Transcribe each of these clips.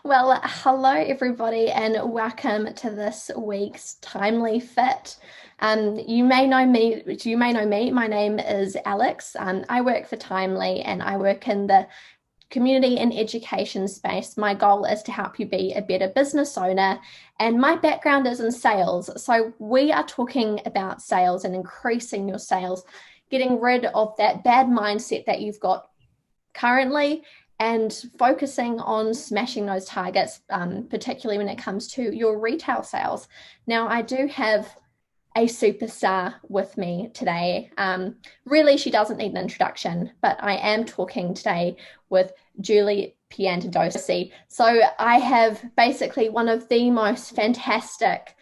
Well, hello everybody, and welcome to this week's Timely Fit. You may know me. My name is Alex. I work for Timely, and I work in the community and education space. My goal is to help you be a better business owner, and my background is in sales. So we are talking about sales and increasing your sales, getting rid of that bad mindset that you've got currently and focusing on smashing those targets, particularly when it comes to your retail sales. Now, I do have a superstar with me today. Really, she doesn't need an introduction, but I am talking today with Julie Piantadosi. So I have basically one of the most fantastic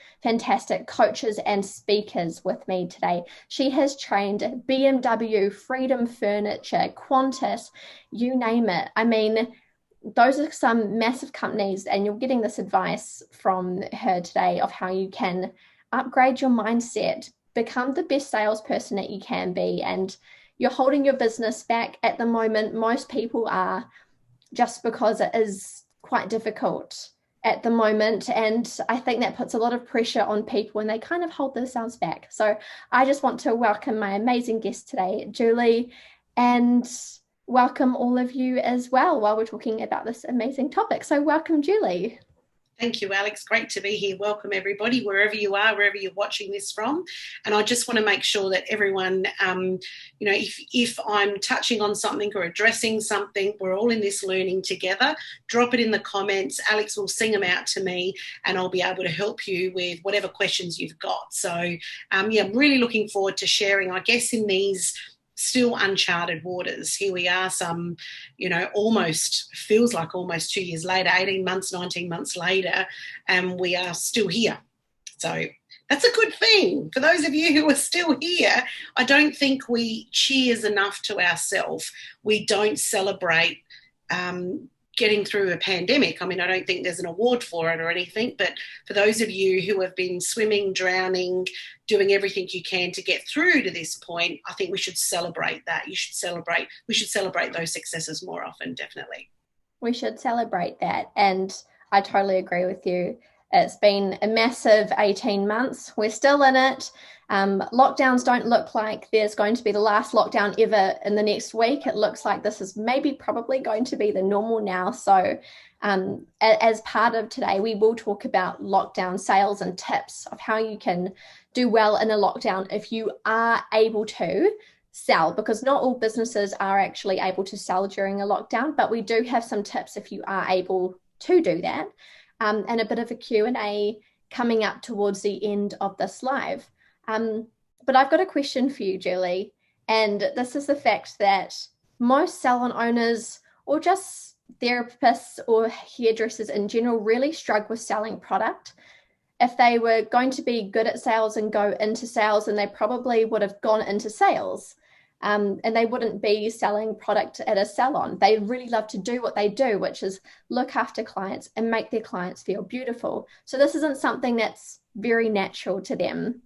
coaches and speakers with me today. She has trained BMW, Freedom Furniture, Qantas, you name it. I mean, those are some massive companies, and you're getting this advice from her today of how you can upgrade your mindset, become the best salesperson that you can be. And you're holding your business back at the moment. Most people are, just because it is quite difficult at the moment. And I think that puts a lot of pressure on people and they kind of hold themselves back. So I just want to welcome my amazing guest today, Julie, and welcome all of you as well while we're talking about this amazing topic. So welcome, Julie. Thank you, Alex. Great to be here. Welcome, everybody, wherever you are, wherever you're watching this from. And I just want to make sure that everyone, if I'm touching on something or addressing something, we're all in this learning together. Drop it in the comments. Alex will sing them out to me, and I'll be able to help you with whatever questions you've got. So, I'm really looking forward to sharing, I guess, in these still uncharted waters. Here we are, almost feels like almost 2 years later, 18 months, 19 months later, and we are still here. So that's a good thing. For those of you who are still here, I don't think we cheers enough to ourselves. We don't celebrate getting through a pandemic. I mean, I don't think there's an award for it or anything, but for those of you who have been swimming, drowning, doing everything you can to get through to this point, I think we should celebrate that. We should celebrate those successes more often, definitely. We should celebrate that. And I totally agree with you. It's been a massive 18 months. We're still in it. Lockdowns don't look like there's going to be the last lockdown ever in the next week. It looks like this is maybe probably going to be the normal now. So as part of today, we will talk about lockdown sales and tips of how you can do well in a lockdown if you are able to sell, because not all businesses are actually able to sell during a lockdown, but we do have some tips if you are able to do that. And a bit of a Q&A coming up towards the end of this live. But I've got a question for you, Julie, and this is the fact that most salon owners or just therapists or hairdressers in general really struggle with selling product. If they were going to be good at sales and go into sales, and they probably would have gone into sales. And they wouldn't be selling product at a salon. They really love to do what they do, which is look after clients and make their clients feel beautiful. So this isn't something that's very natural to them.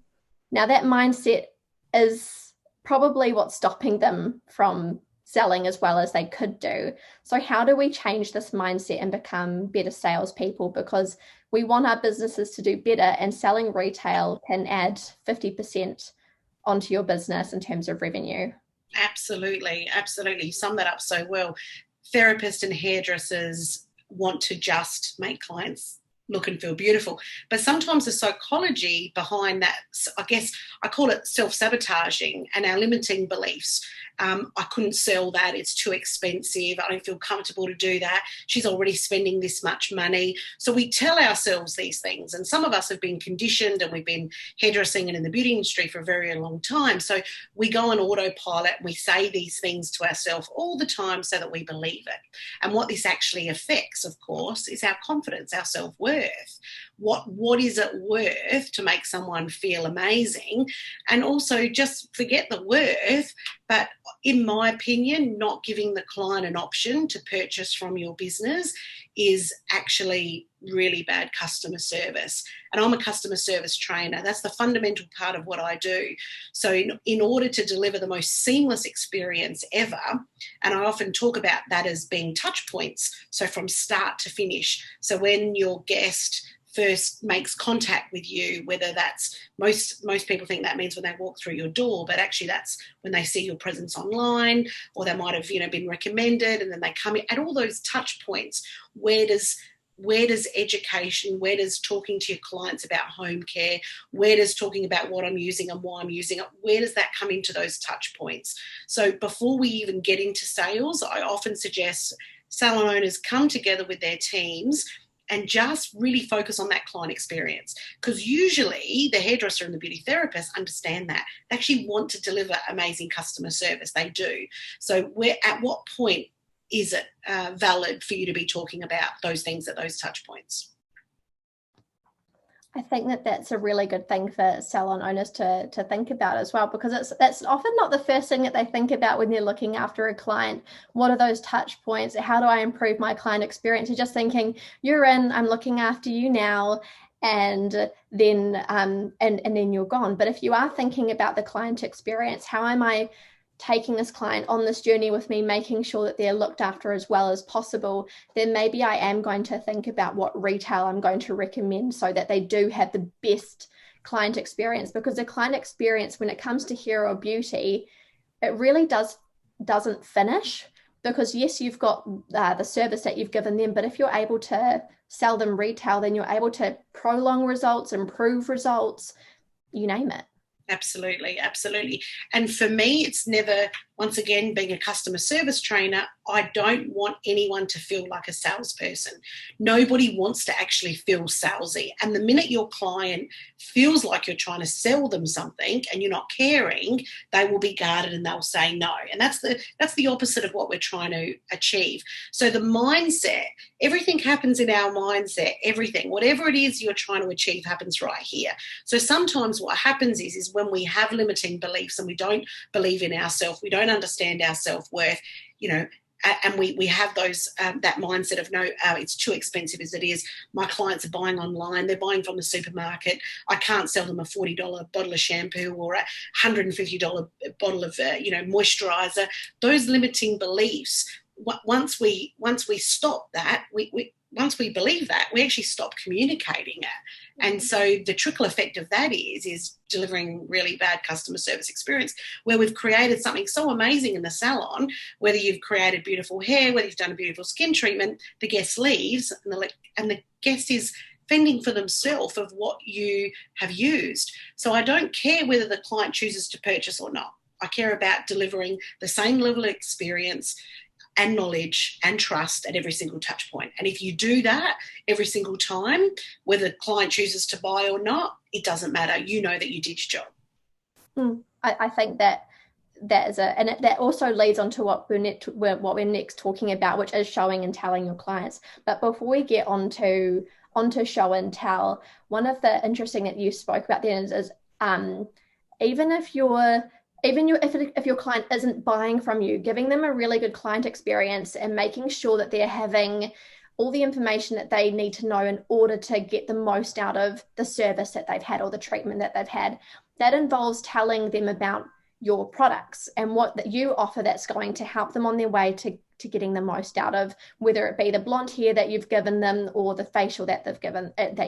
Now, that mindset is probably what's stopping them from selling as well as they could do. So how do we change this mindset and become better salespeople? Because we want our businesses to do better, and selling retail can add 50% onto your business in terms of revenue. Absolutely. You summed that up so well. Therapists and hairdressers want to just make clients look and feel beautiful. But sometimes the psychology behind that, I guess I call it self-sabotaging and our limiting beliefs. I couldn't sell that. It's too expensive. I don't feel comfortable to do that. She's already spending this much money. So we tell ourselves these things. And some of us have been conditioned, and we've been hairdressing and in the beauty industry for a very long time. So we go on autopilot and we say these things to ourselves all the time so that we believe it. And what this actually affects, of course, is our confidence, our self-worth. What is it worth to make someone feel amazing? And also just forget the worth, but in my opinion, not giving the client an option to purchase from your business is actually really bad customer service. And I'm a customer service trainer. That's the fundamental part of what I do. So in order to deliver the most seamless experience ever, and I often talk about that as being touch points, so from start to finish. So when your guest first makes contact with you, whether that's most people think that means when they walk through your door, but actually that's when they see your presence online, or they might have been recommended, and then they come in at all those touch points. Where does education, where does talking to your clients about home care, where does talking about what I'm using and why I'm using it, where does that come into those touch points? So before we even get into sales, I often suggest salon owners come together with their teams and just really focus on that client experience. Because usually the hairdresser and the beauty therapist understand that. They actually want to deliver amazing customer service. They do. So at what point is it valid for you to be talking about those things at those touch points? I think that's a really good thing for salon owners to think about as well, because that's often not the first thing that they think about when they're looking after a client. What are those touch points? How do I improve my client experience? You're just thinking, you're in, I'm looking after you now, and then and then you're gone. But if you are thinking about the client experience, how am I taking this client on this journey with me, making sure that they're looked after as well as possible, then maybe I am going to think about what retail I'm going to recommend so that they do have the best client experience. Because the client experience, when it comes to hair or beauty, it really doesn't finish. Because yes, you've got the service that you've given them, but if you're able to sell them retail, then you're able to prolong results, improve results, you name it. Absolutely, absolutely. And for me, it's never, once again, being a customer service trainer, I don't want anyone to feel like a salesperson. Nobody wants to actually feel salesy. And the minute your client feels like you're trying to sell them something and you're not caring, they will be guarded and they'll say no. And that's the opposite of what we're trying to achieve. So the mindset, everything happens in our mindset, everything, whatever it is you're trying to achieve happens right here. So sometimes what happens is when we have limiting beliefs and we don't believe in ourselves, we don't understand our self-worth, and we have those that mindset of no, it's too expensive as it is. My clients are buying online. They're buying from the supermarket. I can't sell them a $40 bottle of shampoo or a $150 bottle of moisturizer. Those limiting beliefs. Once we stop that, once we believe that, we actually stop communicating it. And so the trickle effect of that is delivering really bad customer service experience, where we've created something so amazing in the salon, whether you've created beautiful hair, whether you've done a beautiful skin treatment, the guest leaves and the guest is fending for themselves of what you have used. So I don't care whether the client chooses to purchase or not. I care about delivering the same level of experience and knowledge and trust at every single touch point. And if you do that every single time, whether the client chooses to buy or not, it doesn't matter. You know that you did your job. I think that is and that also leads on to what we're next talking about, which is showing and telling your clients. But before we get onto show and tell, one of the interesting that you spoke about then is even if your client isn't buying from you, giving them a really good client experience and making sure that they're having all the information that they need to know in order to get the most out of the service that they've had or the treatment that they've had. That involves telling them about your products and what that you offer that's going to help them on their way to getting the most out of, whether it be the blonde hair that you've given them or the facial that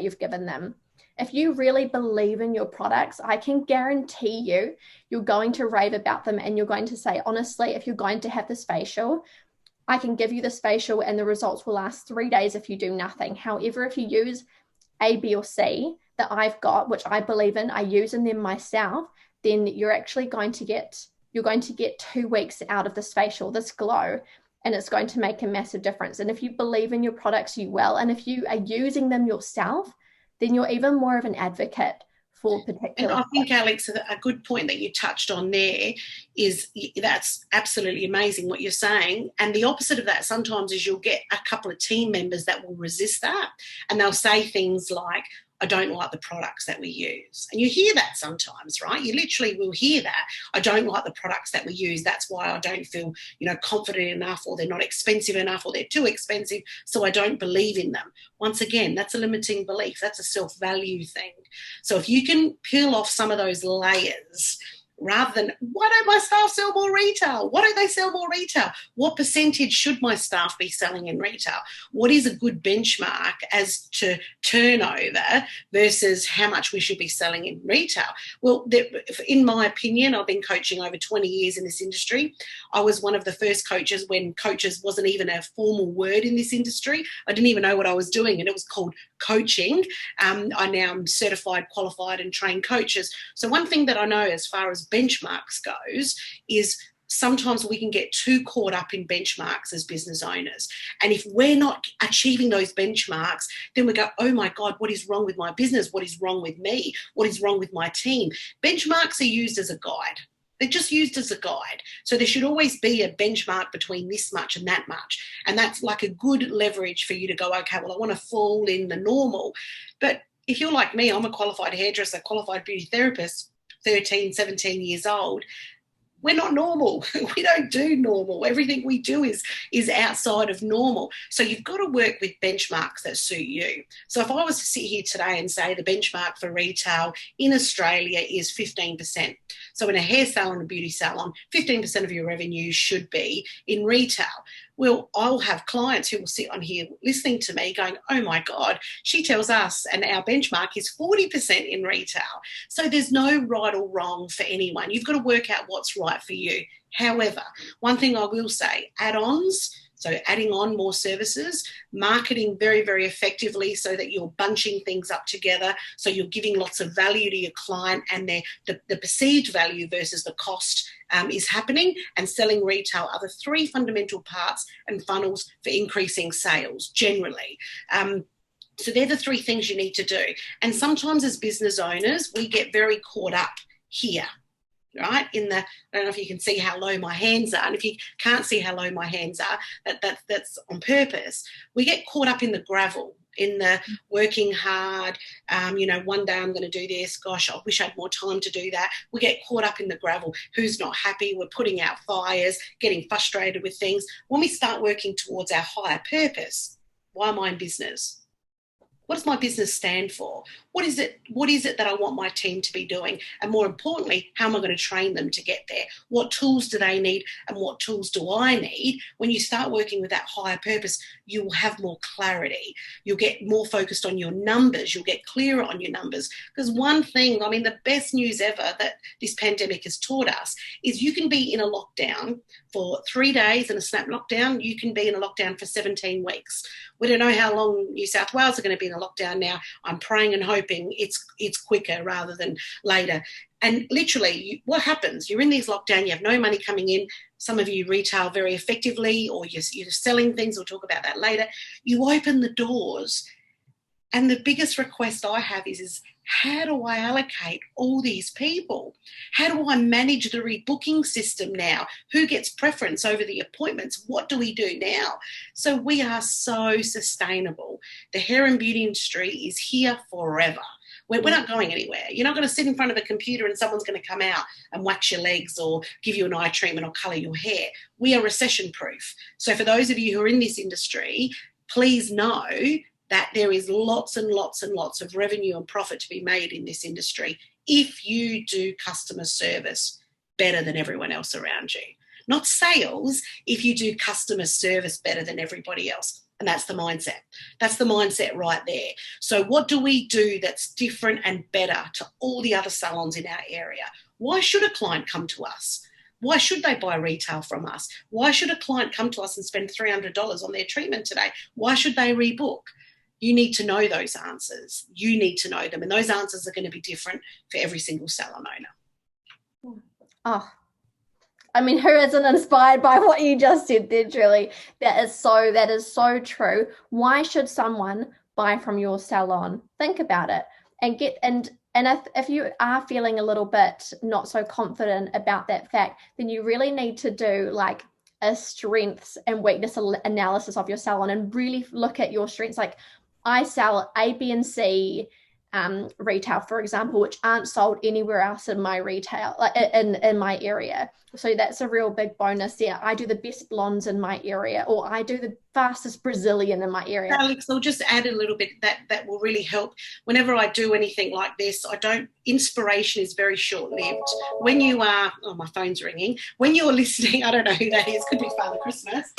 you've given them. If you really believe in your products, I can guarantee you're going to rave about them and you're going to say, honestly, if you're going to have this facial, I can give you this facial and the results will last 3 days if you do nothing. However, if you use A, B, or C that I've got, which I believe in, I use in them myself, then you're actually going to get 2 weeks out of this facial, this glow, and it's going to make a massive difference. And if you believe in your products, you will. And if you are using them yourself, then you're even more of an advocate for particular. And I think, Alex, a good point that you touched on there is that's absolutely amazing what you're saying. And the opposite of that sometimes is you'll get a couple of team members that will resist that. And they'll say things like, I don't like the products that we use. And you hear that sometimes, right? You literally will hear that. I don't like the products that we use. That's why I don't feel, confident enough, or they're not expensive enough, or they're too expensive, so I don't believe in them. Once again, that's a limiting belief. That's a self-value thing. So if you can peel off some of those layers, rather than, why don't my staff sell more retail? Why don't they sell more retail? What percentage should my staff be selling in retail? What is a good benchmark as to turnover versus how much we should be selling in retail? Well, in my opinion, I've been coaching over 20 years in this industry. I was one of the first coaches when coaches wasn't even a formal word in this industry. I didn't even know what I was doing, and it was called coaching. I now am certified, qualified, and trained coaches. So one thing that I know as far as benchmarks goes is sometimes we can get too caught up in benchmarks as business owners. And if we're not achieving those benchmarks, then we go, oh my God, what is wrong with my business? What is wrong with me? What is wrong with my team? Benchmarks are used as a guide. They're just used as a guide. So there should always be a benchmark between this much and that much. And that's like a good leverage for you to go, okay, well, I want to fall in the normal. But if you're like me, I'm a qualified hairdresser, qualified beauty therapist, 13, 17 years old. We're not normal. We don't do normal. Everything we do is outside of normal. So you've got to work with benchmarks that suit you. So if I was to sit here today and say the benchmark for retail in Australia is 15%. So in a hair salon and a beauty salon, 15% of your revenue should be in retail. Well, I'll have clients who will sit on here listening to me going, oh my God, she tells us and our benchmark is 40% in retail. So there's no right or wrong for anyone. You've got to work out what's right for you. However, one thing I will say, add-ons, so adding on more services, marketing very, very effectively so that you're bunching things up together, so you're giving lots of value to your client, and the perceived value versus the cost is happening, and selling retail are the three fundamental parts and funnels for increasing sales generally. So they're the three things you need to do. And sometimes as business owners, we get very caught up here. Right I don't know if you can see how low my hands are, and if you can't see how low my hands are, that's on purpose. We get caught up in the gravel, in the working hard. One day I'm going to do this. Gosh, I wish I had more time to do that. We get caught up in the gravel. Who's not happy? We're putting out fires, getting frustrated with things. When we start working towards our higher purpose, why am I in business? What does my business stand for? What is it that I want my team to be doing? And more importantly, how am I going to train them to get there? What tools do they need and what tools do I need? When you start working with that higher purpose, you will have more clarity. You'll get more focused on your numbers. You'll get clearer on your numbers. Because one thing, the best news ever that this pandemic has taught us is you can be in a lockdown for 3 days in a snap lockdown. You can be in a lockdown for 17 weeks. We don't know how long New South Wales are going to be in a lockdown now. I'm praying and hoping it's quicker rather than later. And literally, what happens? You're in these lockdown, you have no money coming in. Some of you retail very effectively, or you're selling things. We'll talk about that later. You open the doors, and the biggest request I have is how do I allocate all these people? How do I manage the rebooking system now? Who gets preference over the appointments? What do we do now? So we are so sustainable. The hair and beauty industry is here forever. We're not going anywhere. You're not going to sit in front of a computer and someone's going to come out and wax your legs or give you an eye treatment or colour your hair. We are recession proof. So for those of you who are in this industry, please know that there is lots and lots and lots of revenue and profit to be made in this industry if you do customer service better than everyone else around you. Not sales, if you do customer service better than everybody else. And that's the mindset. That's the mindset right there. So what do we do that's different and better to all the other salons in our area? Why should a client come to us? Why should they buy retail from us? Why should a client come to us and spend $300 on their treatment today? Why should they rebook? You need to know those answers. You need to know them. And those answers are going to be different for every single salon owner. Oh, who isn't inspired by what you just said there, Julie? That is so true. Why should someone buy from your salon? Think about it and if you are feeling a little bit not so confident about that fact, then you really need to do like a strengths and weakness analysis of your salon and really look at your strengths. Like, I sell A, B, and C retail, for example, which aren't sold anywhere else in my retail, like in my area. So that's a real big bonus there. I do the best blondes in my area, or I do the fastest Brazilian in my area. Alex, I'll just add a little bit that will really help. Whenever I do anything like this, inspiration is very short-lived. When you are, oh, my phone's ringing. When you're listening, I don't know who that is, could be Father Christmas.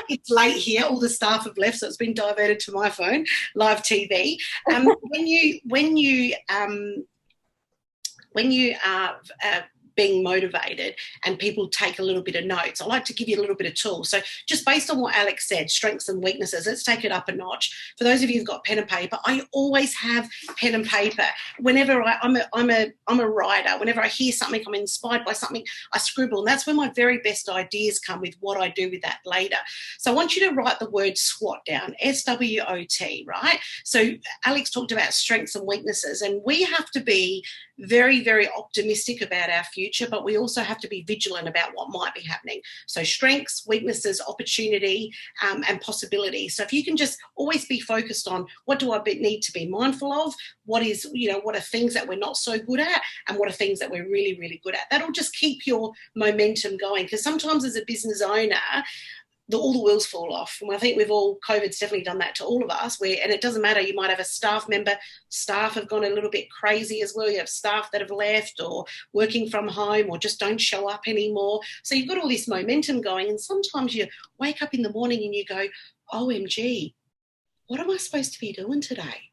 It's late here, all the staff have left, so it's been diverted to my phone, live TV. When you are being motivated and people take a little bit of notes, I like to give you a little bit of tools. So just based on what Alex said, strengths and weaknesses, let's take it up a notch. For those of you who've got pen and paper, I always have pen and paper. Whenever I'm a writer, whenever I hear something, I'm inspired by something, I scribble, and that's where my very best ideas come with what I do with that later. So I want you to write the word SWOT down, SWOT, right? So Alex talked about strengths and weaknesses, and we have to be very, very optimistic about our future, but we also have to be vigilant about what might be happening. So strengths, weaknesses, opportunity, and possibility. So if you can just always be focused on what do I need to be mindful of, what are things that we're not so good at, and what are things that we're really, really good at. That'll just keep your momentum going, because sometimes as a business owner, all the wheels fall off. And I think COVID's definitely done that to all of us, and it doesn't matter, you might have a staff member, staff have gone a little bit crazy as well. You have staff that have left or working from home or just don't show up anymore. So you've got all this momentum going, and sometimes you wake up in the morning and you go, OMG, what am I supposed to be doing today?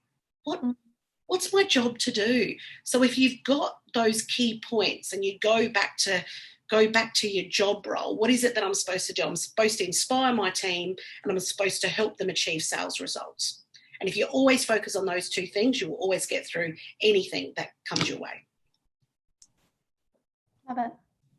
What's my job to do? So if you've got those key points and you go back to your job role, what is it that I'm supposed to do? I'm supposed to inspire my team, and I'm supposed to help them achieve sales results. And if you always focus on those two things, you will always get through anything that comes your way. Love it.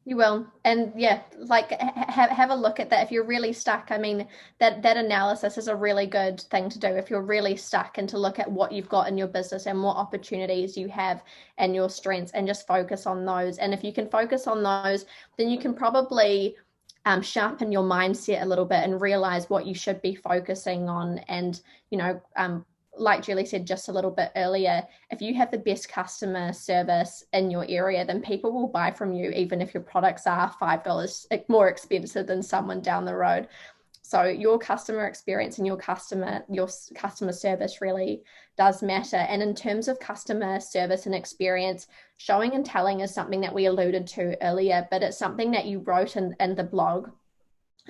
You will. And yeah, like have a look at that. If you're really stuck, I mean, that analysis is a really good thing to do if you're really stuck, and to look at what you've got in your business and what opportunities you have and your strengths, and just focus on those. And if you can focus on those, then you can probably sharpen your mindset a little bit and realize what you should be focusing on. And, like Julie said just a little bit earlier, if you have the best customer service in your area, then people will buy from you, even if your products are $5 more expensive than someone down the road. So your customer experience and your customer service really does matter. And in terms of customer service and experience, showing and telling is something that we alluded to earlier, but it's something that you wrote in the blog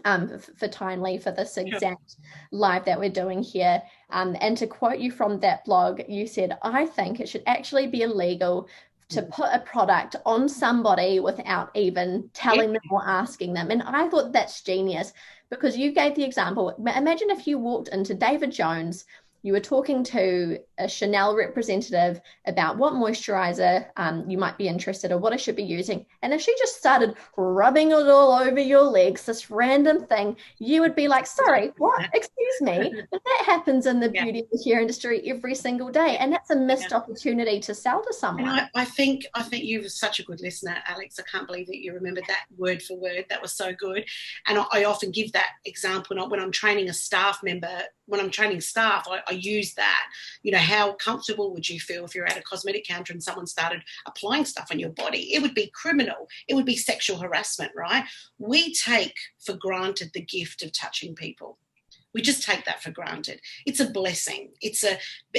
for Timely, for this exact live that we're doing here. And to quote you from that blog, you said, I think it should actually be illegal to put a product on somebody without even telling them or asking them. And I thought that's genius, because you gave the example. Imagine if you walked into David Jones, you were talking to a Chanel representative about what moisturizer you might be interested in, what I should be using. And if she just started rubbing it all over your legs, this random thing, you would be like, sorry, what? Excuse me. But that happens in the beauty and hair industry every single day. And that's a missed opportunity to sell to someone. And I think you were such a good listener, Alex. I can't believe that you remembered that word for word. That was so good. And I often give that example when I'm training a staff member. When I'm training staff, I use that. How comfortable would you feel if you're at a cosmetic counter and someone started applying stuff on your body? It would be criminal. It would be sexual harassment, right? We take for granted the gift of touching people. We just take that for granted. It's a blessing. It's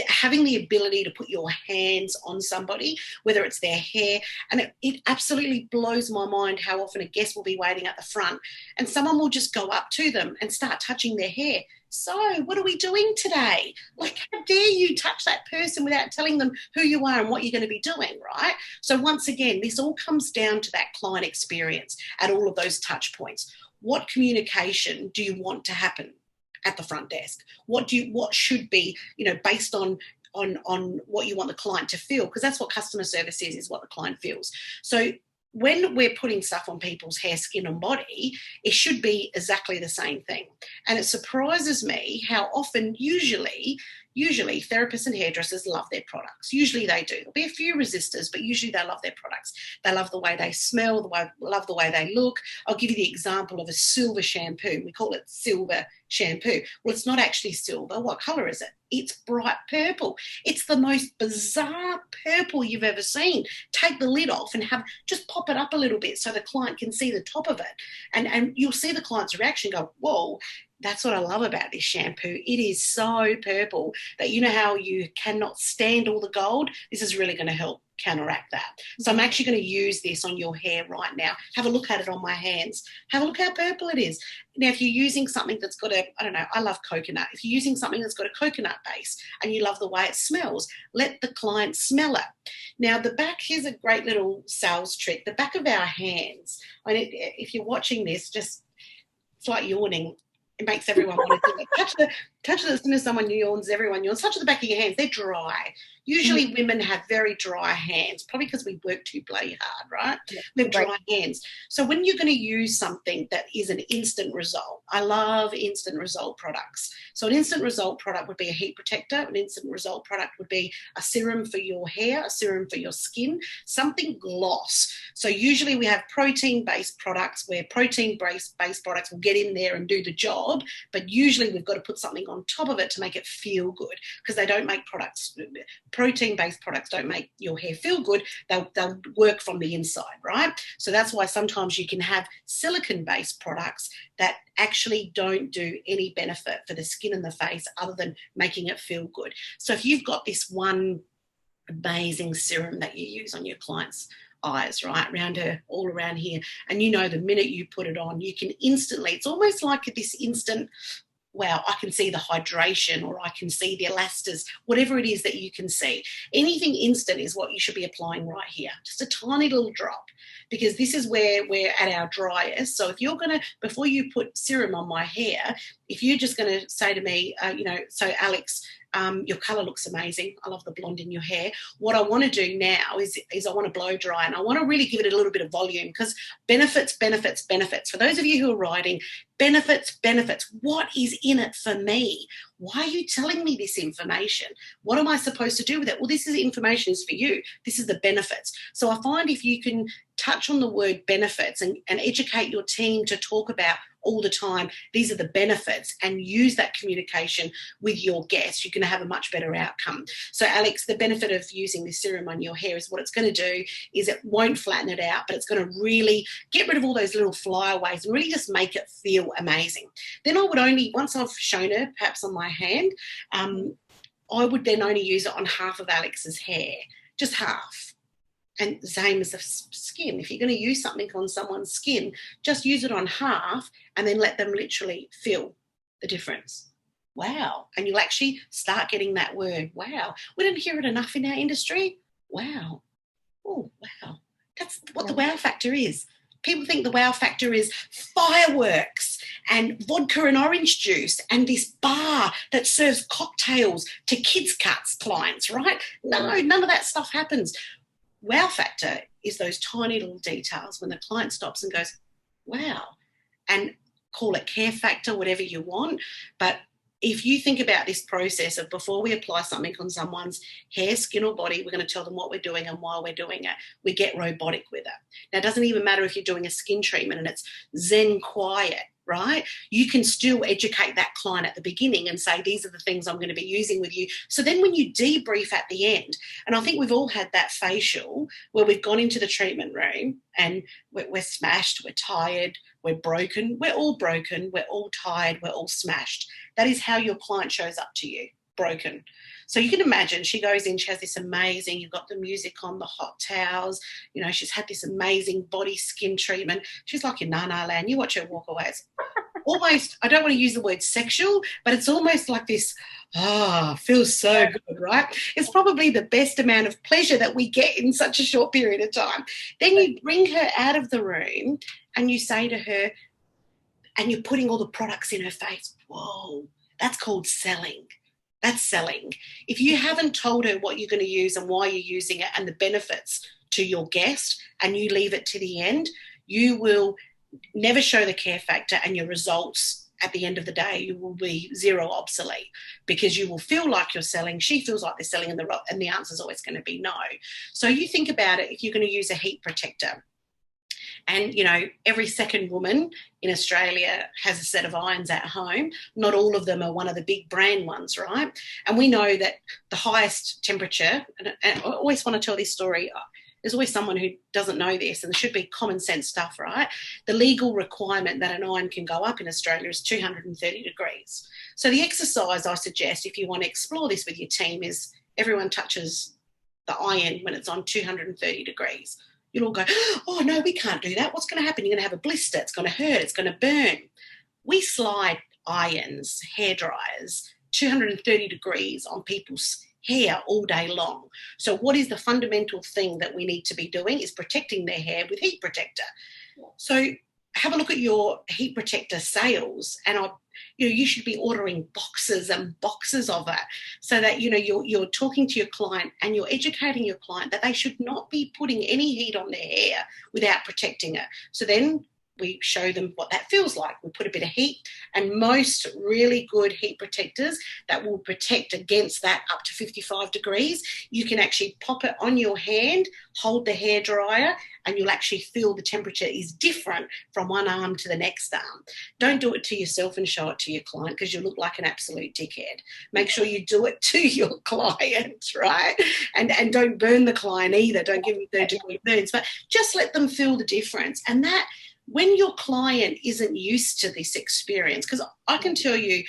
having the ability to put your hands on somebody, whether it's their hair. And it absolutely blows my mind how often a guest will be waiting at the front and someone will just go up to them and start touching their hair. So what are we doing today? Like, how dare you touch that person without telling them who you are and what you're going to be doing, right? So once again, this all comes down to that client experience at all of those touch points. What communication do you want to happen at the front desk? What should be, based on what you want the client to feel? Because that's what customer service is what the client feels. So when we're putting stuff on people's hair, skin and body, it should be exactly the same thing. And it surprises me how often usually Usually therapists and hairdressers love their products. Usually they do. There'll be a few resistors, but usually they love their products. They love the way they smell, love the way they look. I'll give you the example of a silver shampoo. We call it silver shampoo. Well, it's not actually silver. What colour is it? It's bright purple. It's the most bizarre purple you've ever seen. Take the lid off and just pop it up a little bit so the client can see the top of it. And you'll see the client's reaction, go, whoa, that's what I love about this shampoo. It is so purple that, you know how you cannot stand all the gold? This is really going to help counteract that. So I'm actually going to use this on your hair right now. Have a look at it on my hands. Have a look how purple it is. Now, if you're using something that's got I love coconut. If you're using something that's got a coconut base and you love the way it smells, let the client smell it. Now, the back, here's a great little sales trick. The back of our hands, if you're watching this, it's like yawning. It makes everyone want to do it. Touch the, as soon as someone yawns, everyone yawns. Touch the back of your hands. They're dry. Usually women have very dry hands, probably because we work too bloody hard, right? Yeah, we have dry hands. So when you're going to use something that is an instant result, I love instant result products. So an instant result product would be a heat protector. An instant result product would be a serum for your hair, a serum for your skin, something gloss. So usually we have protein-based products where protein-based products will get in there and do the job, but usually we've got to put something on top of it to make it feel good, because they don't make protein-based products don't make your hair feel good. They'll work from the inside, right? So that's why sometimes you can have silicone-based products that actually don't do any benefit for the skin and the face other than making it feel good. So if you've got this one amazing serum that you use on your client's eyes, right, around her, all around here, and you know the minute you put it on, you can instantly, it's almost like this instant, wow, I can see the hydration, or I can see the elastase, whatever it is that you can see. Anything instant is what you should be applying right here, just a tiny little drop, because this is where we're at our driest. So if you're going to, before you put serum on my hair, if you're just going to say to me, so Alex, your colour looks amazing. I love the blonde in your hair. What I want to do now is I want to blow dry, and I want to really give it a little bit of volume, because benefits. For those of you who are writing, benefits. What is in it for me? Why are you telling me this information? What am I supposed to do with it? Well, information is for you. This is the benefits. So I find if you can touch on the word benefits and educate your team to talk about all the time, these are the benefits, and use that communication with your guests, you're going to have a much better outcome. So Alex, the benefit of using this serum on your hair is what it's going to do is it won't flatten it out, but it's going to really get rid of all those little flyaways and really just make it feel amazing. Then I would once I've shown her, perhaps on my hand, I would then only use it on half of Alex's hair, just half. And same as the skin. If you're going to use something on someone's skin, just use it on half and then let them literally feel the difference. Wow. And you'll actually start getting that word, wow. We didn't hear it enough in our industry. Wow. Oh, wow. That's what the wow factor is. People think the wow factor is fireworks and vodka and orange juice and this bar that serves cocktails to kids' cuts clients, right? No, none of that stuff happens. Wow factor is those tiny little details when the client stops and goes, wow, and call it care factor, whatever you want. But if you think about this process of before we apply something on someone's hair, skin or body, we're going to tell them what we're doing and why we're doing it. We get robotic with it. Now, it doesn't even matter if you're doing a skin treatment and it's zen quiet, right? You can still educate that client at the beginning and say, these are the things I'm going to be using with you. So then when you debrief at the end, and I think we've all had that facial where we've gone into the treatment room and we're smashed, we're tired, we're broken, we're all tired, we're all smashed. That is how your client shows up to you, broken. So you can imagine she goes in, she has this amazing, you've got the music on, the hot towels, she's had this amazing body skin treatment. She's like in na-na land. You watch her walk away. It's almost, I don't want to use the word sexual, but it's almost like this, feels so good, right? It's probably the best amount of pleasure that we get in such a short period of time. Then you bring her out of the room and you say to her, and you're putting all the products in her face, whoa, that's called selling. That's selling. If you haven't told her what you're going to use and why you're using it and the benefits to your guest, and you leave it to the end, you will never show the care factor and your results at the end of the day, you will be zero obsolete, because you will feel like you're selling, she feels like they're selling, and the answer is always going to be no. So you think about it, if you're going to use a heat protector, and, every second woman in Australia has a set of irons at home. Not all of them are one of the big brand ones, right? And we know that the highest temperature, and I always want to tell this story, there's always someone who doesn't know this, and it should be common sense stuff, right? The legal requirement that an iron can go up in Australia is 230 degrees. So the exercise I suggest, if you want to explore this with your team, is everyone touches the iron when it's on 230 degrees. You'll all go, oh, no, we can't do that. What's going to happen? You're going to have a blister. It's going to hurt. It's going to burn. We slide irons, hair dryers, 230 degrees on people's hair all day long. So what is the fundamental thing that we need to be doing is protecting their hair with heat protector. So have a look at your heat protector sales, and you should be ordering boxes and boxes of it, so that you're talking to your client and you're educating your client that they should not be putting any heat on their hair without protecting it. So then we show them what that feels like. We put a bit of heat, and most really good heat protectors that will protect against that up to 55 degrees, you can actually pop it on your hand, hold the hairdryer, and you'll actually feel the temperature is different from one arm to the next arm. Don't do it to yourself and show it to your client, because you look like an absolute dickhead. Make sure you do it to your client, right? And don't burn the client either. Don't give them third-degree burns, but just let them feel the difference. And that, when your client isn't used to this experience, because I can tell you,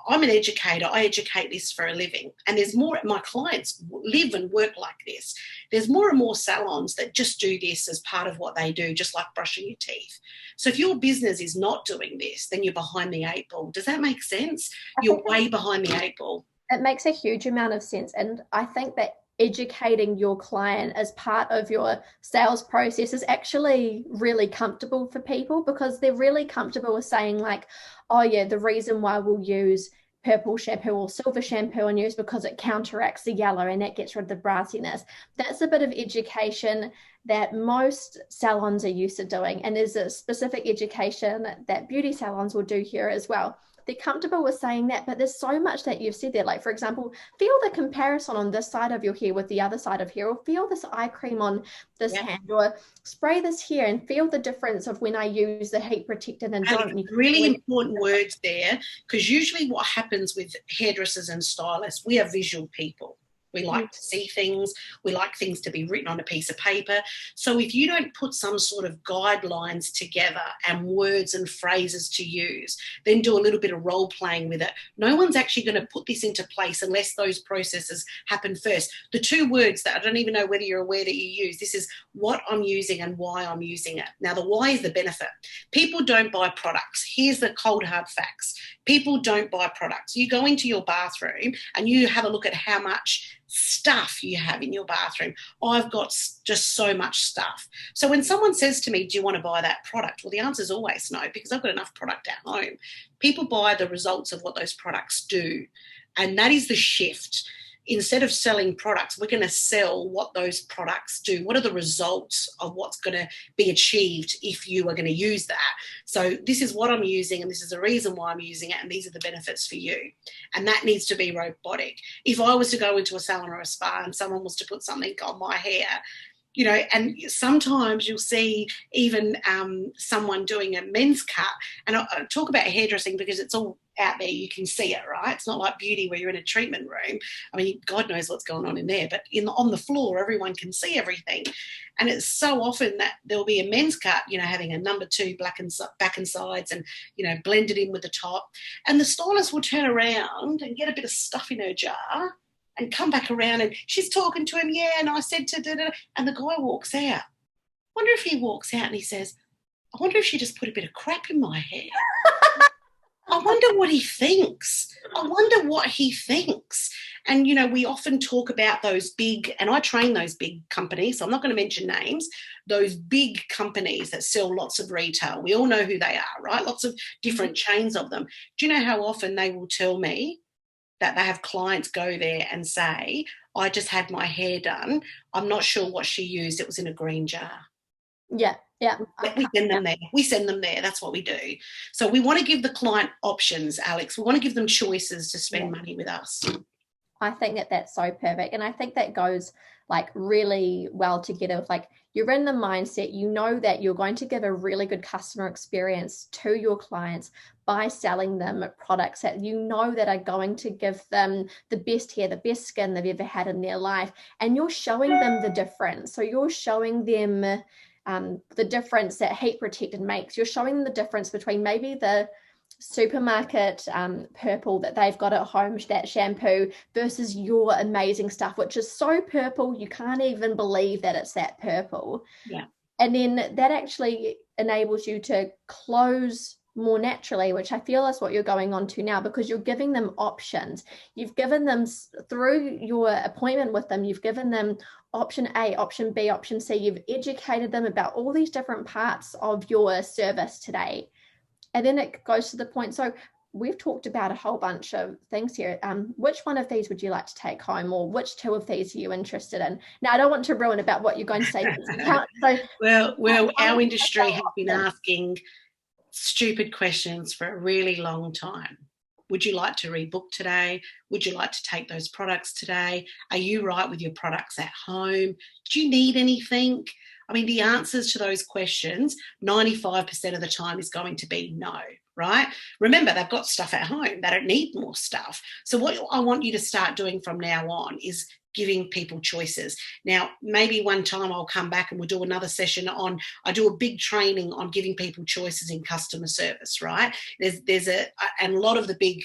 I'm an educator. I educate this for a living. And there's more, my clients live and work like this. There's more and more salons that just do this as part of what they do, just like brushing your teeth. So if your business is not doing this, then you're behind the eight ball. Does that make sense? You're way behind the eight ball. It makes a huge amount of sense. And I think that educating your client as part of your sales process is actually really comfortable for people, because they're really comfortable with saying, like, oh yeah, the reason why we'll use purple shampoo or silver shampoo on you is because it counteracts the yellow and it gets rid of the brassiness. That's a bit of education that most salons are used to doing, and there's a specific education that beauty salons will do here as well. They're comfortable with saying that, but there's so much that you've said there. Like, for example, feel the comparison on this side of your hair with the other side of hair, or feel this eye cream on this hand, or spray this here and feel the difference of when I use the heat protectant and don't. Really important words there, because usually what happens with hairdressers and stylists, we are visual people. We like to see things. We like things to be written on a piece of paper. So if you don't put some sort of guidelines together and words and phrases to use, then do a little bit of role playing with it, no one's actually going to put this into place unless those processes happen first. The two words that I don't even know whether you're aware that you use, this is what I'm using and why I'm using it. Now, the why is the benefit. People don't buy products. Here's the cold hard facts. People don't buy products. You go into your bathroom and you have a look at how much stuff you have in your bathroom. I've got just so much stuff. So when someone says to me, do you want to buy that product? Well, the answer is always no, because I've got enough product at home. People buy the results of what those products do. And that is the shift. Instead of selling products, we're going to sell what those products do. What are the results of what's going to be achieved if you are going to use that? So this is what I'm using, and this is the reason why I'm using it, and these are the benefits for you. And that needs to be robotic. If I was to go into a salon or a spa and someone was to put something on my hair, and sometimes you'll see even someone doing a men's cut, and I talk about hairdressing because it's all out there, you can see it, right? It's not like beauty where you're in a treatment room. I mean, God knows what's going on in there, but on the floor, everyone can see everything. And it's so often that there'll be a men's cut, having a number 2 back and sides, and, blended in with the top. And the stylist will turn around and get a bit of stuff in her jar and come back around, and she's talking to him, and I said to da-da, and the guy walks out. Wonder if he walks out and he says, I wonder if she just put a bit of crap in my hair. I wonder what he thinks. I wonder what he thinks. And, we often talk about those big, and I train those big companies, so I'm not going to mention names, those big companies that sell lots of retail. We all know who they are, right? Lots of different chains of them. Do you know how often they will tell me that they have clients go there and say, I just had my hair done. I'm not sure what she used. It was in a green jar. Yeah. Yeah. We send them there. We send them there. That's what we do. So we want to give the client options, Alex. We want to give them choices to spend money with us. I think that that's so perfect. And I think that goes like really well together with like you're in the mindset, you know that you're going to give a really good customer experience to your clients by selling them products that you know that are going to give them the best hair, the best skin they've ever had in their life. And you're showing them the difference. So you're showing them the difference that heat protected makes. You're showing them the difference between maybe the supermarket purple that they've got at home, that shampoo, versus your amazing stuff, which is so purple you can't even believe that it's that purple. Yeah. And then that actually enables you to close more naturally, which I feel is what you're going on to now, because you're giving them options. You've given them, through your appointment with them, you've given them option A, option B, option C. You've educated them about all these different parts of your service today. And then it goes to the point. So we've talked about a whole bunch of things here. Which one of these would you like to take home, or which two of these are you interested in? Now, I don't want to ruin about what you're going to say. Well, our industry has been asking stupid questions for a really long time. Would you like to rebook today? Would you like to take those products today? Are you right with your products at home? Do you need anything? I mean, the answers to those questions, 95% of the time is going to be no, right? Remember, they've got stuff at home. They don't need more stuff. So what I want you to start doing from now on is giving people choices. Now, maybe one time I'll come back and we'll do another session on, I do a big training on giving people choices in customer service, right? And a lot of the big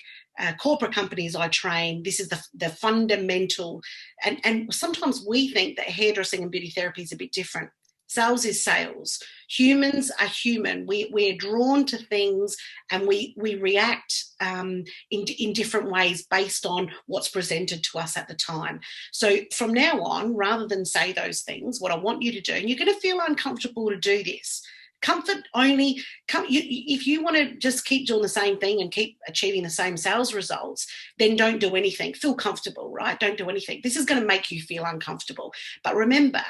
corporate companies I train, this is the fundamental, and sometimes we think that hairdressing and beauty therapy is a bit different. Sales is sales. Humans are human. We're drawn to things and we react in different ways based on what's presented to us at the time. So from now on, rather than say those things, what I want you to do, and you're going to feel uncomfortable to do this, comfort only, if you want to just keep doing the same thing and keep achieving the same sales results, then don't do anything. Feel comfortable, right? Don't do anything. This is going to make you feel uncomfortable. But remember,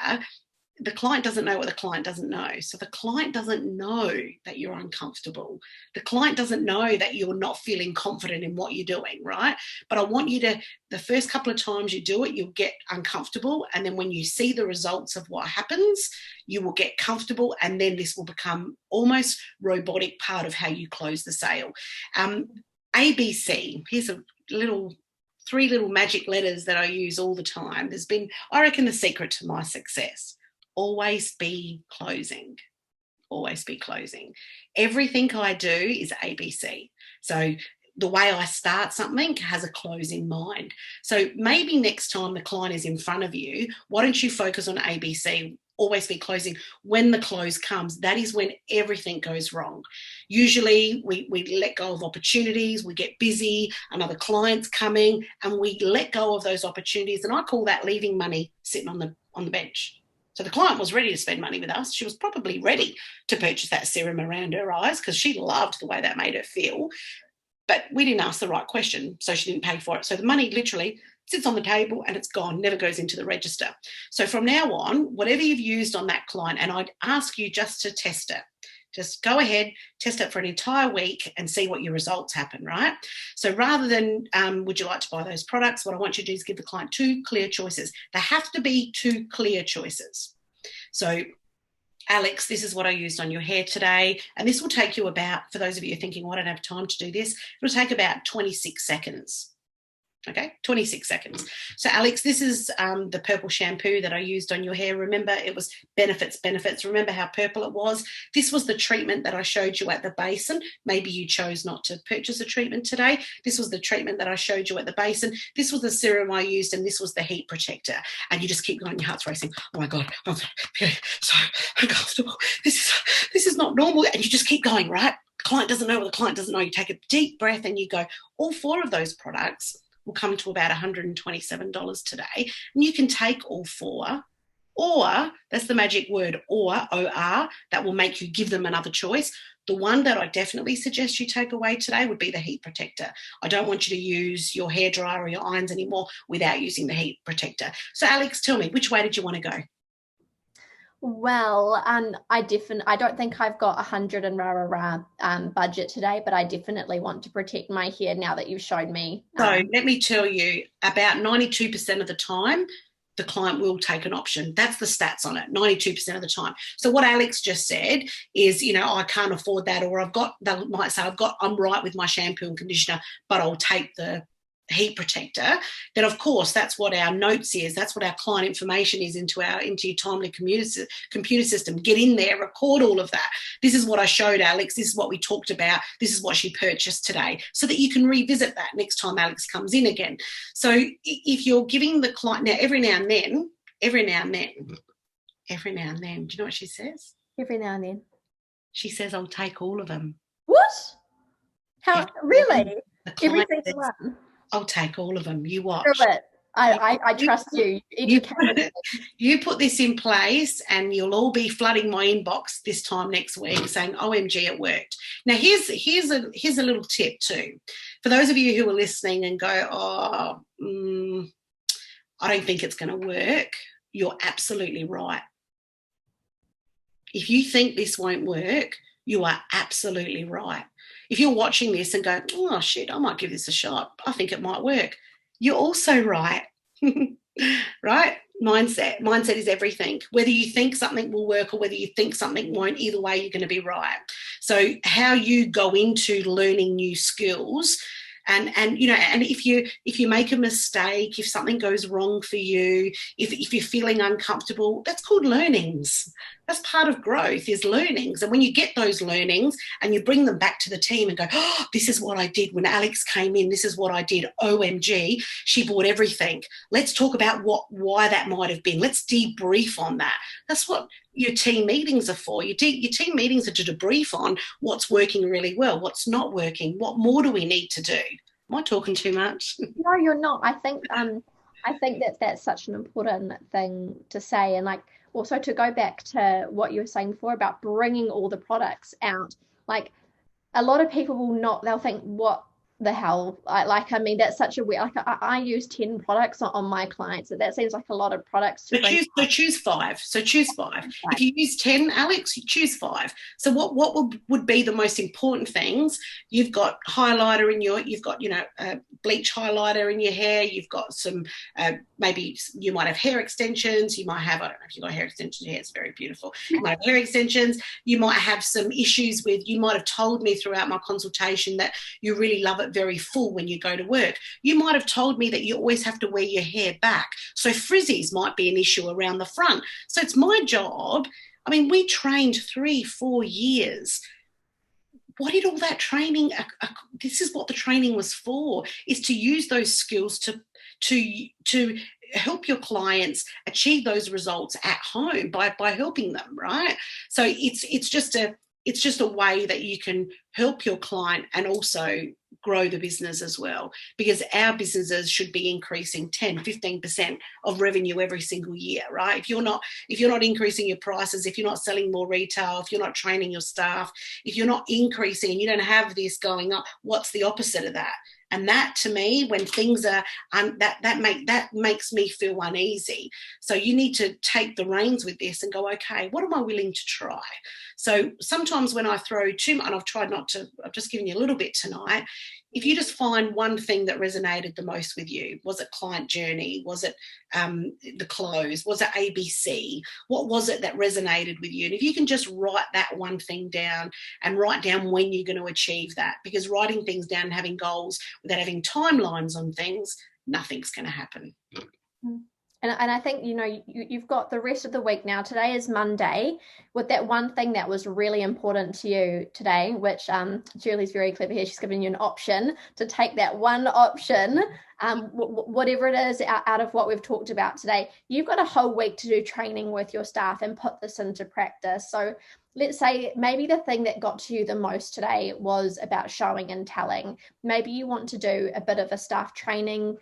the client doesn't know what the client doesn't know. So the client doesn't know that you're uncomfortable. The client doesn't know that you're not feeling confident in what you're doing, right? But I want you to, the first couple of times you do it, you'll get uncomfortable. And then when you see the results of what happens, you will get comfortable. And then this will become almost robotic part of how you close the sale. ABC, here's three little magic letters that I use all the time. There's been, I reckon, the secret to my success. Always be closing. Always be closing. Everything I do is ABC. So the way I start something has a close in mind. So maybe next time the client is in front of you, why don't you focus on ABC? Always be closing. When the close comes, that is when everything goes wrong. Usually we let go of opportunities, we get busy, another client's coming, and we let go of those opportunities. And I call that leaving money sitting on the bench. So the client was ready to spend money with us. She was probably ready to purchase that serum around her eyes because she loved the way that made her feel. But we didn't ask the right question, so she didn't pay for it. So the money literally sits on the table and it's gone, never goes into the register. So from now on, whatever you've used on that client, and I'd ask you just to test it. Just go ahead, test it for an entire week and see what your results happen, right? So rather than would you like to buy those products, what I want you to do is give the client two clear choices. They have to be two clear choices. So, Alex, this is what I used on your hair today. And this will take you about, for those of you thinking, well, I don't have time to do this, it'll take about 26 seconds. Okay, 26 seconds. So, Alex, this is the purple shampoo that I used on your hair. Remember, it was benefits. Remember how purple it was? This was the treatment that I showed you at the basin. Maybe you chose not to purchase a treatment today. This was the treatment that I showed you at the basin. This was the serum I used, and this was the heat protector. And you just keep going, your heart's racing. Oh, my God, I'm so uncomfortable. This is not normal. And you just keep going, right? The client doesn't know what the client doesn't know. You take a deep breath and you go, all four of those products will come to about $127 today. And you can take all four, or that's the magic word, or, O-R, that will make you give them another choice. The one that I definitely suggest you take away today would be the heat protector. I don't want you to use your hairdryer or your irons anymore without using the heat protector. So, Alex, tell me, which way did you want to go? Well, I don't think I've got 100 and rah rah rah budget today, but I definitely want to protect my hair now that you've shown me. So let me tell you, about 92% of the time, the client will take an option. That's the stats on it, 92% of the time. So what Alex just said is, I can't afford that, or they might say, I'm right with my shampoo and conditioner, but I'll take the heat protector. Then of course that's what our notes is, that's what our client information is into your timely computer system. Get in there, record all of that. This is what I showed Alex, this is what we talked about, this is what she purchased today, so that you can revisit that next time Alex comes in again. So if you're giving the client, now every now and then, do you know what she says? Every now and then she says, I'll take all of them. What? How? Really? Every single one? I'll take all of them. You watch. I trust you. You put this in place and you'll all be flooding my inbox this time next week saying, OMG, it worked. Now, here's a little tip too. For those of you who are listening and go, I don't think it's going to work, you're absolutely right. If you think this won't work, you are absolutely right. If you're watching this and go, oh, shit, I might give this a shot, I think it might work, you're also right. Right? Mindset is everything. Whether you think something will work or whether you think something won't, either way, you're going to be right. So how you go into learning new skills, and if you make a mistake, if something goes wrong for you, if you're feeling uncomfortable, that's called learnings. That's part of growth, is learnings. And when you get those learnings and you bring them back to the team and go, oh, this is what I did when Alex came in, this is what I did, OMG, she bought everything. Let's talk about why that might have been. Let's debrief on that. That's what your team meetings are for. Your team meetings are to debrief on what's working really well, what's not working, what more do we need to do. Am I talking too much? No, you're not. I think that's such an important thing to say. And like, also to go back to what you were saying before about bringing all the products out, like a lot of people they'll think, what the hell? I mean, that's such a weird, I use 10 products on my clients. That seems like a lot of products to bring. Choose five. If you use 10, Alex, you choose 5. So what would be the most important things? You've got highlighter you've got bleach highlighter in your hair. You've got some, maybe you might have hair extensions. You might have, I don't know if you've got hair extensions in your hair, it's very beautiful. You might have hair extensions. You might have some issues you might have told me throughout my consultation that you really love it very full when you go to work. You might have told me that you always have to wear your hair back. So frizzies might be an issue around the front. So it's my job. I mean, we trained 3-4 years. What did all that training, this is what the training was for, is to use those skills to help your clients achieve those results at home by helping them, right? So it's just a way that you can help your client and also grow the business as well, because our businesses should be increasing 10-15% of revenue every single year, right? If you're not increasing your prices, if you're not selling more retail, if you're not training your staff, if you're not increasing and you don't have this going up, what's the opposite of that? And that, to me, when things are that makes me feel uneasy. So you need to take the reins with this and go, okay, what am I willing to try? So sometimes when I throw too much, and I've just given you a little bit tonight, if you just find one thing that resonated the most with you, was it client journey? Was it the close? Was it ABC? What was it that resonated with you? And if you can just write that one thing down and write down when you're going to achieve that, because writing things down and having goals without having timelines on things, nothing's going to happen. And I think, you've got the rest of the week now. Today is Monday, with that one thing that was really important to you today, which Julie's very clever here. She's given you an option to take that one option, whatever it is out of what we've talked about today. You've got a whole week to do training with your staff and put this into practice. So let's say maybe the thing that got to you the most today was about showing and telling. Maybe you want to do a bit of a staff training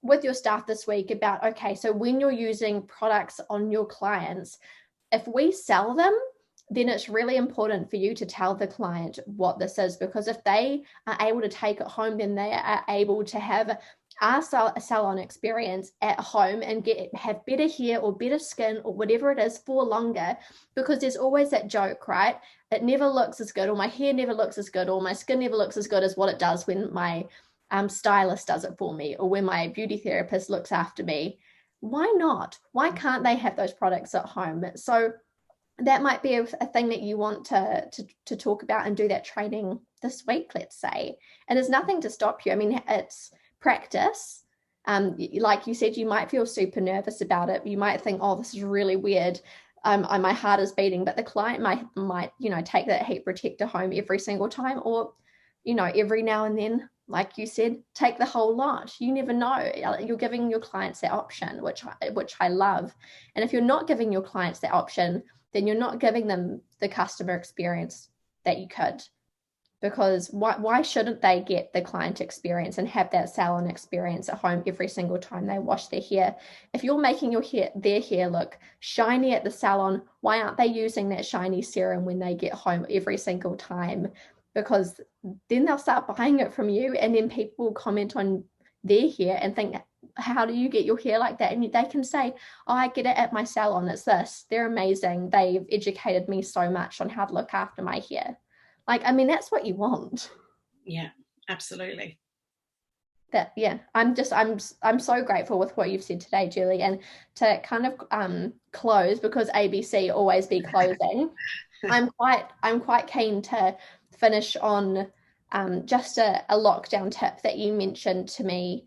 with your staff this week about, okay, so when you're using products on your clients, if we sell them, then it's really important for you to tell the client what this is, because if they are able to take it home, then they are able to have our salon experience at home and have better hair or better skin or whatever it is for longer, because there's always that joke, right? It never looks as good, or my hair never looks as good, or my skin never looks as good as what it does when my stylist does it for me, or when my beauty therapist looks after me. Why not? Why can't they have those products at home? So that might be a thing that you want to talk about and do that training this week, let's say. And there's nothing to stop you. I mean, it's practice. Like you said, you might feel super nervous about it. You might think, oh, this is really weird. My heart is beating, but the client might take that heat protector home every single time, or every now and then, like you said, take the whole lot. You never know. You're giving your clients that option, which I love. And if you're not giving your clients that option, then you're not giving them the customer experience that you could. Because why shouldn't they get the client experience and have that salon experience at home every single time they wash their hair? If you're making their hair look shiny at the salon, why aren't they using that shiny serum when they get home every single time? Because then they'll start buying it from you, and then people will comment on their hair and think, how do you get your hair like that? And they can say, oh, I get it at my salon, it's this, they're amazing, they've educated me so much on how to look after my hair. Like, I mean, that's what you want. Yeah, absolutely. I'm so grateful with what you've said today, Julie. And to kind of close, because ABC always be closing, I'm quite keen to finish on just a lockdown tip that you mentioned to me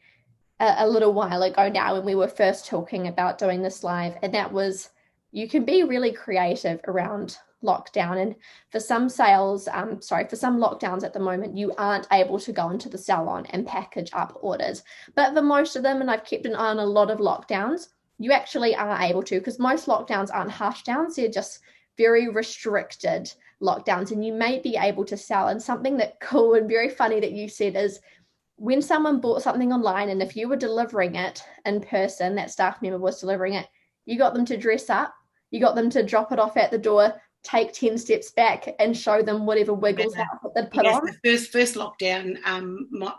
a little while ago now when we were first talking about doing this live, and that was, you can be really creative around lockdown. And for some for some lockdowns at the moment, you aren't able to go into the salon and package up orders. But for most of them, and I've kept an eye on a lot of lockdowns, you actually are able to, because most lockdowns aren't hush downs, they're just very restricted lockdowns, and you may be able to sell. And something that cool and very funny that you said is, when someone bought something online, and if you were delivering it in person, that staff member was delivering it, you got them to dress up, you got them to drop it off at the door, take 10 steps back and show them whatever wiggles outfit they'd put on. The first lockdown,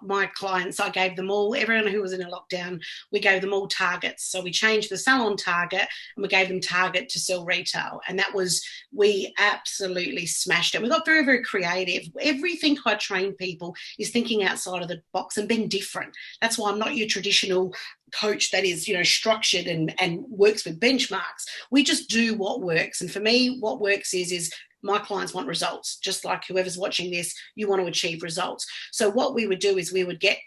my clients, I gave them all, everyone who was in a lockdown, we gave them all targets. So we changed the salon target and we gave them target to sell retail. And that was, we absolutely smashed it. We got very, very creative. Everything I train people is thinking outside of the box and being different. That's why I'm not your traditional coach that is, structured and works with benchmarks. We just do what works. And for me, what works is my clients want results. Just like whoever's watching this, you want to achieve results. So what we would do is we would get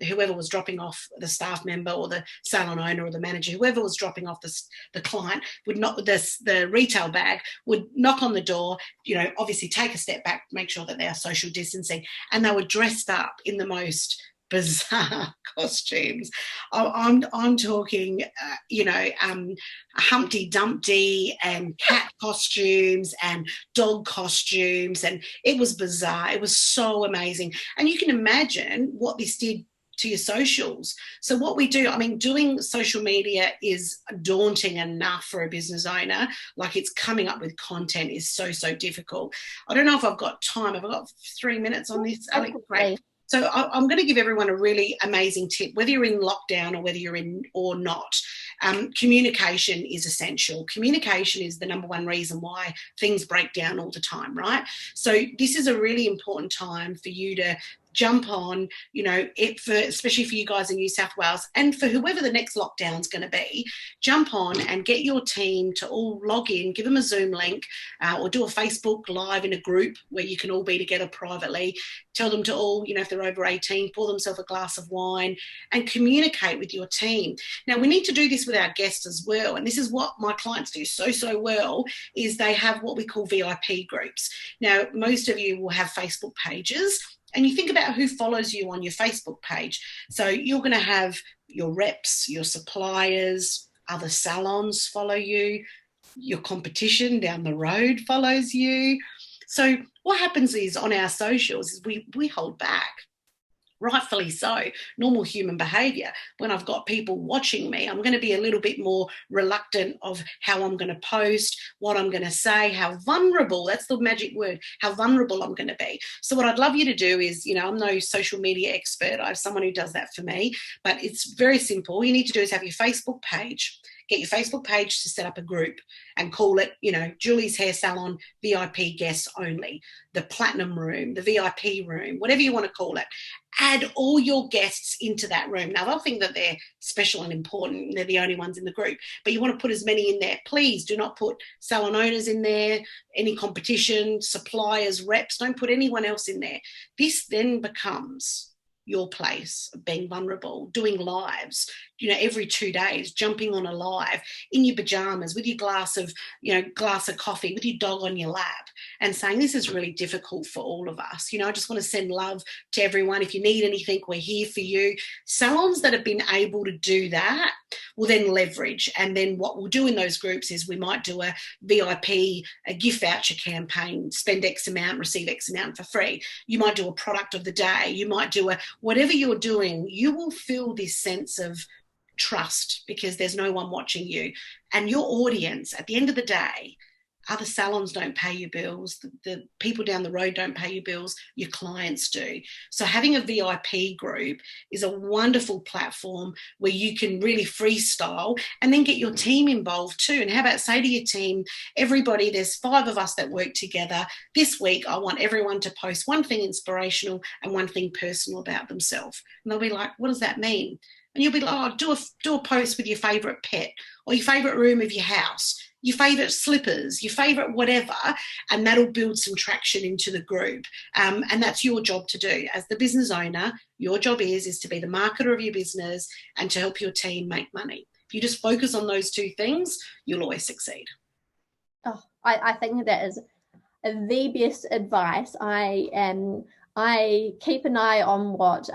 whoever was dropping off, the staff member or the salon owner or the manager, whoever was dropping off the client, would not, the retail bag, would knock on the door, obviously take a step back, make sure that they are social distancing, and they were dressed up in the bizarre costumes. I'm talking, Humpty Dumpty and cat costumes and dog costumes, and it was bizarre. It was so amazing, and you can imagine what this did to your socials. So what we do, doing social media is daunting enough for a business owner. Like, it's coming up with content is so difficult. I don't know if I've got time. Have I got 3 minutes on this, Alex? Great. So I'm going to give everyone a really amazing tip, whether you're in lockdown or whether you're in or not. Communication is essential. Communication is the number one reason why things break down all the time, right? So this is a really important time for you to jump on, especially for you guys in New South Wales, and for whoever the next lockdown's going to be, jump on and get your team to all log in, give them a Zoom link, or do a Facebook Live in a group where you can all be together privately. Tell them to all, if they're over 18, pour themselves a glass of wine and communicate with your team. Now, we need to do this with our guests as well, and this is what my clients do so well, is they have what we call VIP groups. Now, most of you will have Facebook pages, and you think about who follows you on your Facebook page. So you're going to have your reps, your suppliers, other salons follow you, your competition down the road follows you. So what happens is, on our socials, is we hold back. rightfully so, normal human behavior. When I've got people watching me, I'm going to be a little bit more reluctant of how I'm going to post, what I'm going to say, how vulnerable, that's the magic word, how vulnerable I'm going to be. So what I'd love you to do is, I'm no social media expert. I have someone who does that for me, but it's very simple. All you need to do is have your Facebook page. Get your Facebook page to set up a group and call it, Julie's Hair Salon VIP guests only, the Platinum Room, the VIP room, whatever you want to call it. Add all your guests into that room. Now, they'll think that they're special and important and they're the only ones in the group, but you want to put as many in there. Please do not put salon owners in there, any competition, suppliers, reps. Don't put anyone else in there. This then becomes your place of being vulnerable, doing lives, every 2 days, jumping on a live in your pajamas with your glass of coffee, with your dog on your lap, and saying, this is really difficult for all of us. I just want to send love to everyone. If you need anything, we're here for you. Salons that have been able to do that will then leverage. And then what we'll do in those groups is we might do a VIP, a gift voucher campaign, spend X amount, receive X amount for free. You might do a product of the day. You might do whatever you're doing, you will feel this sense of trust because there's no one watching you. And your audience, at the end of the day, other salons don't pay your bills. The people down the road don't pay your bills. Your clients do. So having a VIP group is a wonderful platform where you can really freestyle and then get your team involved too. And how about say to your team, everybody, there's 5 of us that work together. This week, I want everyone to post one thing inspirational and one thing personal about themselves. And they'll be like, what does that mean? And you'll be like, do a post with your favourite pet or your favourite room of your house, your favourite slippers, your favourite whatever, and that'll build some traction into the group. And that's your job to do. As the business owner, your job is to be the marketer of your business and to help your team make money. If you just focus on those 2 things, you'll always succeed. Oh, I think that is the best advice. I keep an eye on what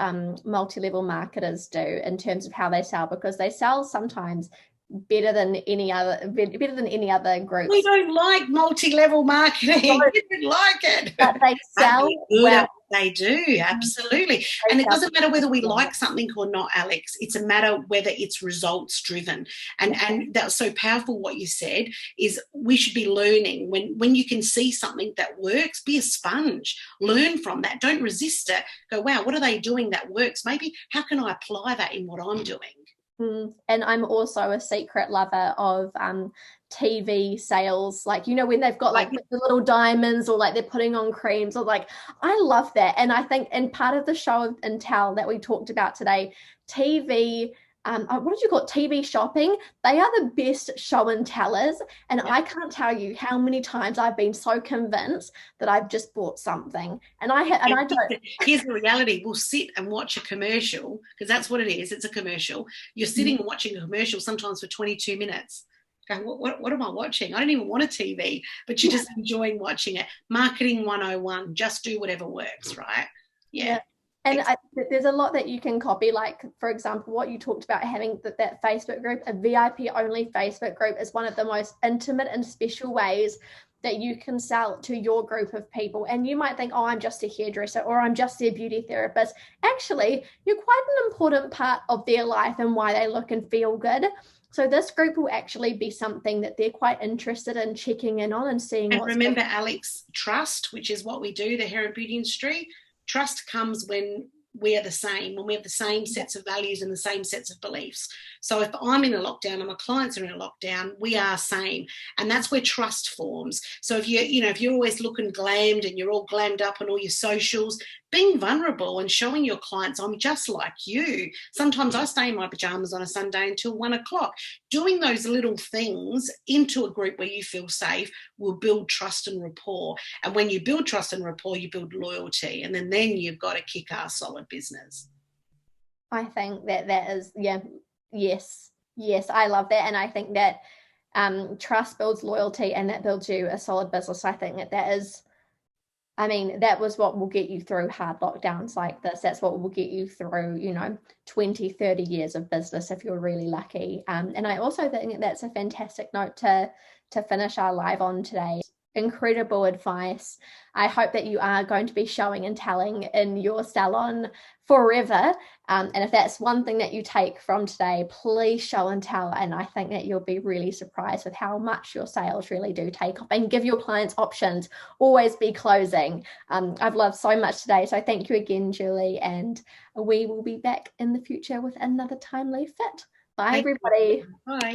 multi-level marketers do in terms of how they sell, because they sell sometimes better than any other group. We don't like multi-level marketing. We don't like it. But they sell well. They do, absolutely. And it doesn't matter whether we like something or not, Alex. It's a matter whether it's results driven. And that's so powerful what you said is we should be learning. When you can see something that works, be a sponge. Learn from that. Don't resist it. Go, wow, what are they doing that works? Maybe how can I apply that in what I'm doing? And I'm also a secret lover of TV sales, like when they've got like the little diamonds or like they're putting on creams, or like I love that. And I think in part of the show and tell that we talked about today, TV what did you call it? TV shopping. They are the best show and tellers. And I can't tell you how many times I've been so convinced that I've just bought something. And I don't. Here's the reality. We'll sit and watch a commercial, because that's what it is. It's a commercial. You're sitting and watching a commercial sometimes for 22 minutes. Go, what am I watching? I don't even want a TV, but you're just enjoying watching it. Marketing 101, just do whatever works, right? Yeah. And there's a lot that you can copy, like, for example, what you talked about, having that Facebook group, a VIP-only Facebook group is one of the most intimate and special ways that you can sell to your group of people. And you might think, oh, I'm just a hairdresser or I'm just their beauty therapist. Actually, you're quite an important part of their life and why they look and feel good. So this group will actually be something that they're quite interested in checking in on and seeing. And remember, Alex, trust, which is what we do, the hair and beauty industry. Trust comes when we are the same, when we have the same sets of values and the same sets of beliefs. So if I'm in a lockdown and my clients are in a lockdown, we are same. And that's where trust forms. So if you're always looking glammed and you're all glammed up on all your socials, being vulnerable and showing your clients, I'm just like you. Sometimes I stay in my pajamas on a Sunday until 1 o'clock. Doing those little things into a group where you feel safe will build trust and rapport. And when you build trust and rapport, you build loyalty. And then you've got a kick-ass solid business. I think that is, yes, I love that. And I think that trust builds loyalty and that builds you a solid business. I think that is, that was what will get you through hard lockdowns like this. That's what will get you through, 20, 30 years of business if you're really lucky. And I also think that's a fantastic note to finish our live on today. incredible advice. I hope that you are going to be showing and telling in your salon forever. And if that's one thing that you take from today, please show and tell. And I think that you'll be really surprised with how much your sales really do take off, and give your clients options. Always be closing. I've loved so much today. So thank you again, Julie. And we will be back in the future with another timely fit. Bye, Thank everybody. you. Bye.